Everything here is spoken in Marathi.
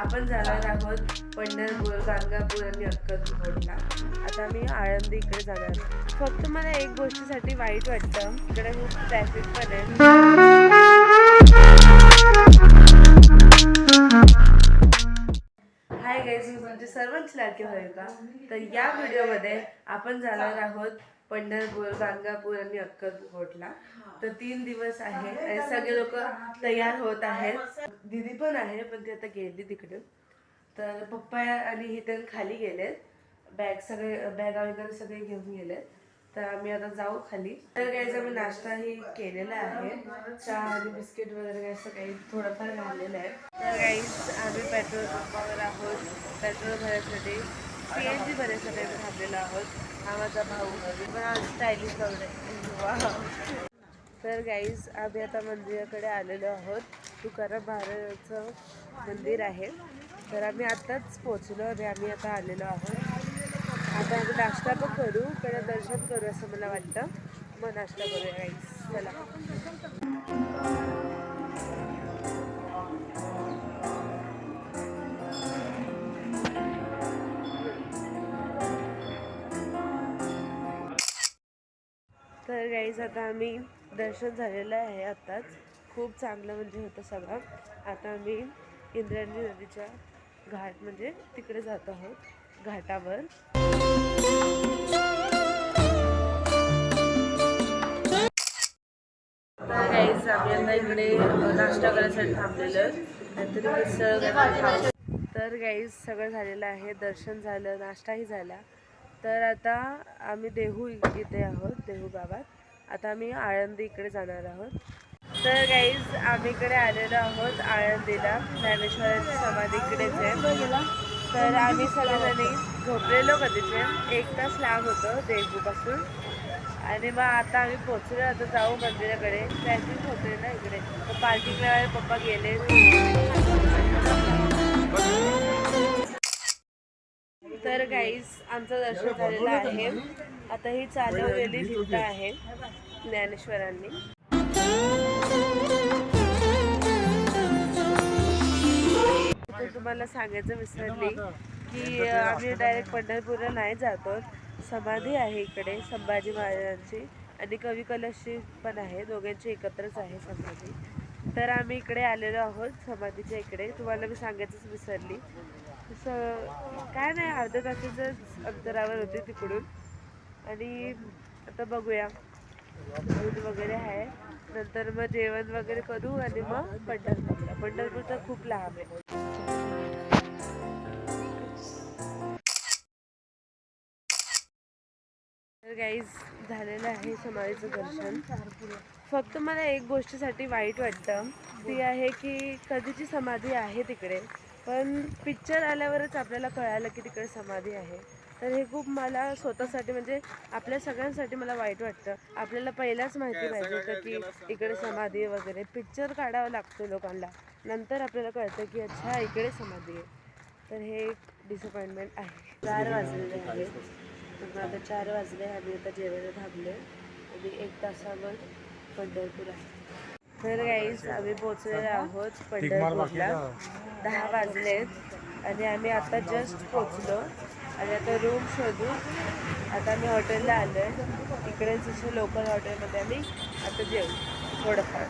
आपण जाणार आहोत पंढरपूर, गाणगापूर आणि अक्कलकोटला. आता आम्ही आळंदी इकडे जाणार आहोत. फक्त मला एक गोष्टीसाठी वाईट वाटतं, इकडे खूप ट्रॅफिक पण आहे. हाय गाईज, मी तुमची सर्वांची लाडकी का. तर या व्हिडिओमध्ये आपण जाणार आहोत पंढरपूर, गाणगापूर आणि अक्कलकोटला. तर 3 दिवस आहे आणि सगळे लोक तयार होत आहेत. दीदी पण आहे पण ती आता गेली तिकडे. तर पप्पा आणि हे तर खाली गेलेत, बॅगा वगैरे सगळे घेऊन गेलेत. तर आम्ही आता जाऊ खाली. तर काहीच आम्ही नाश्ताही केलेला आहे, चहा आणि बिस्किट वगैरे असं काही थोडंफार घाललेलं आहे. तर काहीच आम्ही पेट्रोल पंपावर आहोत पेट्रोल भरण्यासाठी. CNG भरण्यासाठी आम्ही थांबलेलो आहोत. हा माझा भाऊ पण स्टायलिश वगैरे. तर गाईज आम्ही आता मंदिराकडे आलेलो आहोत. तुकाराम महाराजांचं मंदिर आहे. तर आम्ही आत्ताच पोचलो आणि आम्ही आता आलेलो आहोत. आता आम्ही नाश्ता पण करू, पहिलं दर्शन करू असं मला वाटतं. मग नाश्ता करूया गाईज, चला. तर गाईज आता आम्ही दर्शन झालेलं आहे आत्ताच. खूप चांगलं म्हणजे होतं सगळं. आता आम्ही इंद्रायणी नदीच्या घाट म्हणजे तिकडे जात आहोत, घाटावर. तर गाईज आम्ही आता इकडे नाश्ता करायसाठी थांबलेलो. नंतर मिसळ. तर गाईज सगळं झालेलं आहे, दर्शन झालं, नाश्ताही झाला. तर आता आम्ही देहू इथे आहोत, देहू गावात. आता आम्ही आळंदी इकडे जाणार आहोत. तर गाईज आम्ही इकडे आलेलो आहोत आळंदीला. ज्ञानेश्वरांची समाधी इकडेच आहे. तर आम्ही सगळेजणी झोपलेलो कधीचे, 1 तास लांब होतं देहूपासून. आणि मग आता आम्ही पोचलो. आता जाऊ मंदिराकडे. ट्रॅफिक होते ना इकडे, तर पार्किंगला पप्पा गेले. तर गाईज आमचं दर्शन झालेलं आहे. आता ही चालवलेली भिंत आहे ज्ञानेश्वरांनी. तुम्हाला सांगायचं विसरली की आम्ही डायरेक्ट पंढरपूरला नाही जातो. समाधी आहे इकडे संभाजी महाराजांची आणि कवी कलशची पण आहे, दोघांची एकत्रच आहे समाधी. तर आम्ही इकडे आलेलो आहोत समाधीच्या इकडे. तुम्हाला मी सांगायचंच विसरली. तसं काय नाही, अर्ध्या तासाच्याच अंतरावर होते तिकडून. आणि आता बघूया, दूध वगैरे आहे, नंतर मग जेवण वगैरे करू आणि मग पंढरपूर तर खूप लांब आहे. तर गाईज झालेलं आहे समाधीचं दर्शन. फक्त मला एक गोष्टीसाठी वाईट वाटतं, ती आहे की कधीची समाधी आहे तिकडे, पण पिक्चर आल्यावरच आपल्याला कळालं की तिकडे समाधी आहे. तर हे खूप मला स्वतःसाठी म्हणजे आपल्या सगळ्यांसाठी मला वाईट वाटतं. आपल्याला पहिलाच माहिती पाहिजे होतं की इकडे समाधी वगैरे. पिक्चर काढावं लागतो लोकांना, नंतर आपल्याला कळतं की अच्छा इकडे समाधी आहे. तर हे एक डिसअपॉइंटमेंट आहे. 4 वाजलेले आहेत. आता 4 वाजले. आम्ही आता जेवायला थांबले आणि 1 तासावर पंढरपूर आहे. तर गाईज आम्ही पोचलेलो आहोत पंढरपूरला. 10 वाजलेत आणि आम्ही आता जस्ट पोचलो आणि आता रूम शोधू. आता आम्ही हॉटेलला आलो आहे. इकडेच असे लोकल हॉटेलमध्ये आम्ही आता जेवू थोडंफार.